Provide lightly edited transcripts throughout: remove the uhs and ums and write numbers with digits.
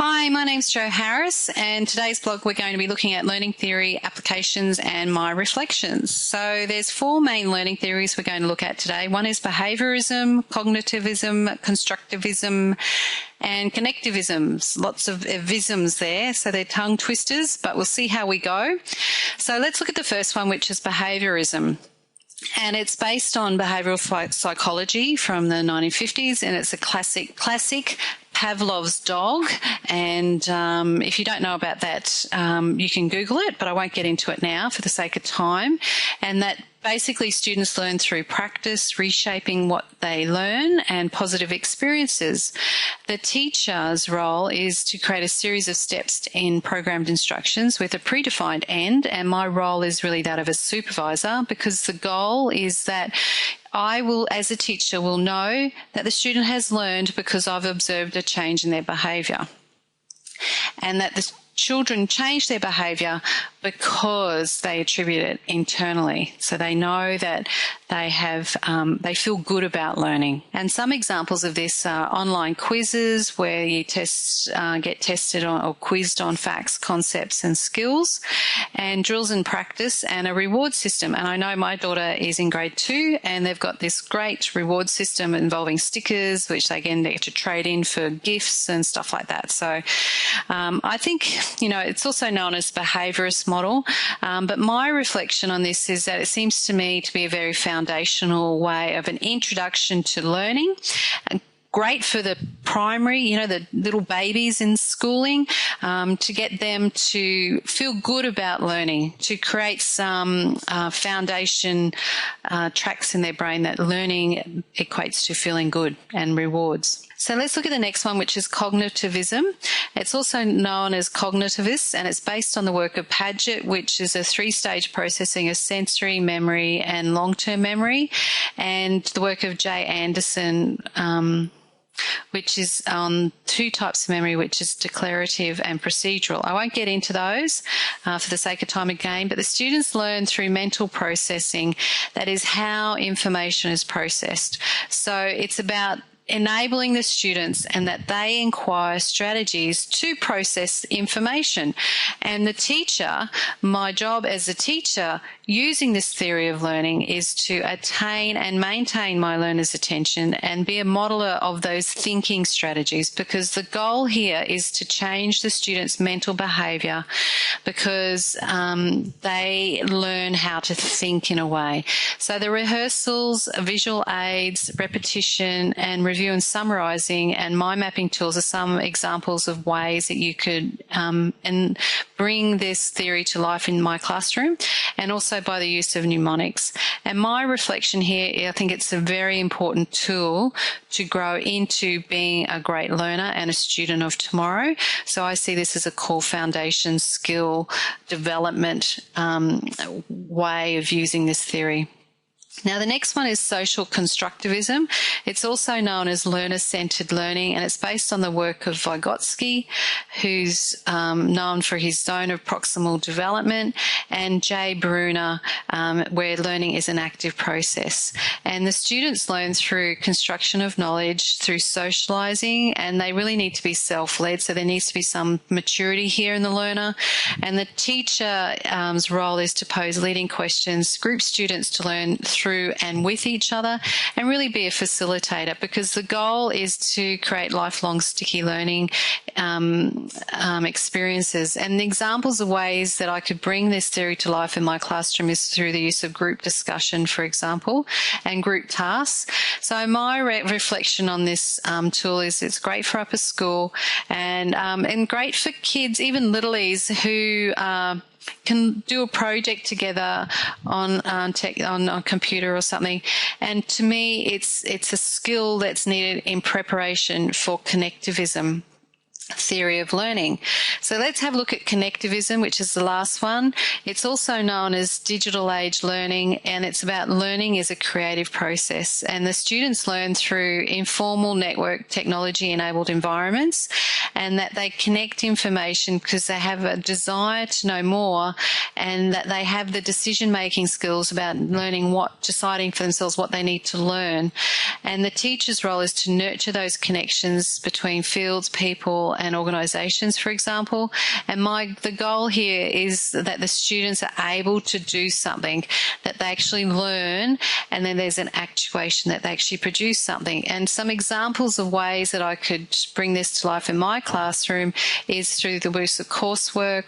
Hi, my name's Jo Harris, and today's blog we're going to be looking at learning theory, applications and my reflections. So there's four main learning theories we're going to look at today. One is behaviourism, cognitivism, constructivism and connectivism. Lots of isms there, so they're tongue twisters, but we'll see how we go. So let's look at the first one, which is behaviourism. And it's based on behavioural psychology from the 1950s, and it's a classic Pavlov's dog. And if you don't know about that, you can Google it, but I won't get into it now for the sake of time. And that basically students learn through practice, reshaping what they learn, and positive experiences. The teacher's role is to create a series of steps in programmed instructions with a predefined end, and my role is really that of a supervisor, because the goal is that I will, as a teacher, will know that the student has learned because I've observed a change in their behaviour, and that the children change their behaviour because they attribute it internally. So they know that they feel good about learning. And some examples of this are online quizzes where you get tested on or quizzed on facts, concepts and skills, and drills and practice, and a reward system. And I know my daughter is in grade 2, and they've got this great reward system involving stickers, which they get to trade in for gifts and stuff like that. So I think, it's also known as behaviourist model, but my reflection on this is that it seems to me to be a very foundational way of an introduction to learning. Great for the primary, the little babies in schooling, to get them to feel good about learning, to create some foundation tracks in their brain that learning equates to feeling good and rewards. So let's look at the next one, which is cognitivism. It's also known as cognitivists, and it's based on the work of Paget, which is a 3-stage processing of sensory, memory and long-term memory, and the work of J. Anderson, which is on 2 types of memory, which is declarative and procedural. I won't get into those for the sake of time again, but the students learn through mental processing. That is how information is processed. So it's about enabling the students and that they inquire strategies to process information. And the teacher, my job as a teacher using this theory of learning is to attain and maintain my learners' attention and be a modeler of those thinking strategies, because the goal here is to change the students' mental behaviour, because they learn how to think in a way. So the rehearsals, visual aids, repetition and review and summarising and mind mapping tools are some examples of ways that you could and bring this theory to life in my classroom, and also by the use of mnemonics. And my reflection here, I think it's a very important tool to grow into being a great learner and a student of tomorrow. So I see this as a core foundation skill development way of using this theory. Now, the next one is social constructivism. It's also known as learner-centered learning, and it's based on the work of Vygotsky, who's known for his zone of proximal development, and J. Bruner, where learning is an active process. And the students learn through construction of knowledge, through socialising, and they really need to be self-led, so there needs to be some maturity here in the learner. And the teacher's role is to pose leading questions, group students to learn through and with each other, and really be a facilitator, because the goal is to create lifelong sticky learning experiences. And the examples of ways that I could bring this theory to life in my classroom is through the use of group discussion, for example, and group tasks. So my reflection on this tool is it's great for upper school and great for kids, even littlies, who can do a project together on a computer or something. And to me, it's a skill that's needed in preparation for connectivism theory of learning. So let's have a look at connectivism, which is the last one. It's also known as digital age learning, and it's about learning as a creative process. And the students learn through informal network technology enabled environments, and that they connect information because they have a desire to know more, and that they have the decision making skills about learning deciding for themselves what they need to learn. And the teacher's role is to nurture those connections between fields, people and organisations, for example. And the goal here is that the students are able to do something, that they actually learn, and then there's an actuation that they actually produce something. And some examples of ways that I could bring this to life in my classroom is through the use of coursework,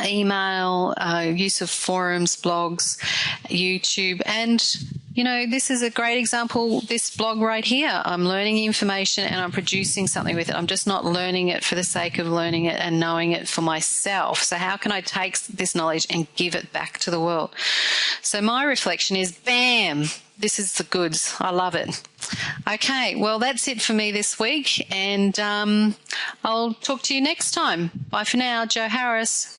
email, use of forums, blogs, YouTube, and this is a great example, this blog right here. I'm learning information and I'm producing something with it. I'm just not learning it for the sake of learning it and knowing it for myself. So how can I take this knowledge and give it back to the world? So my reflection is, bam, this is the goods. I love it. Okay, well, that's it for me this week, and I'll talk to you next time. Bye for now, Jo Harris.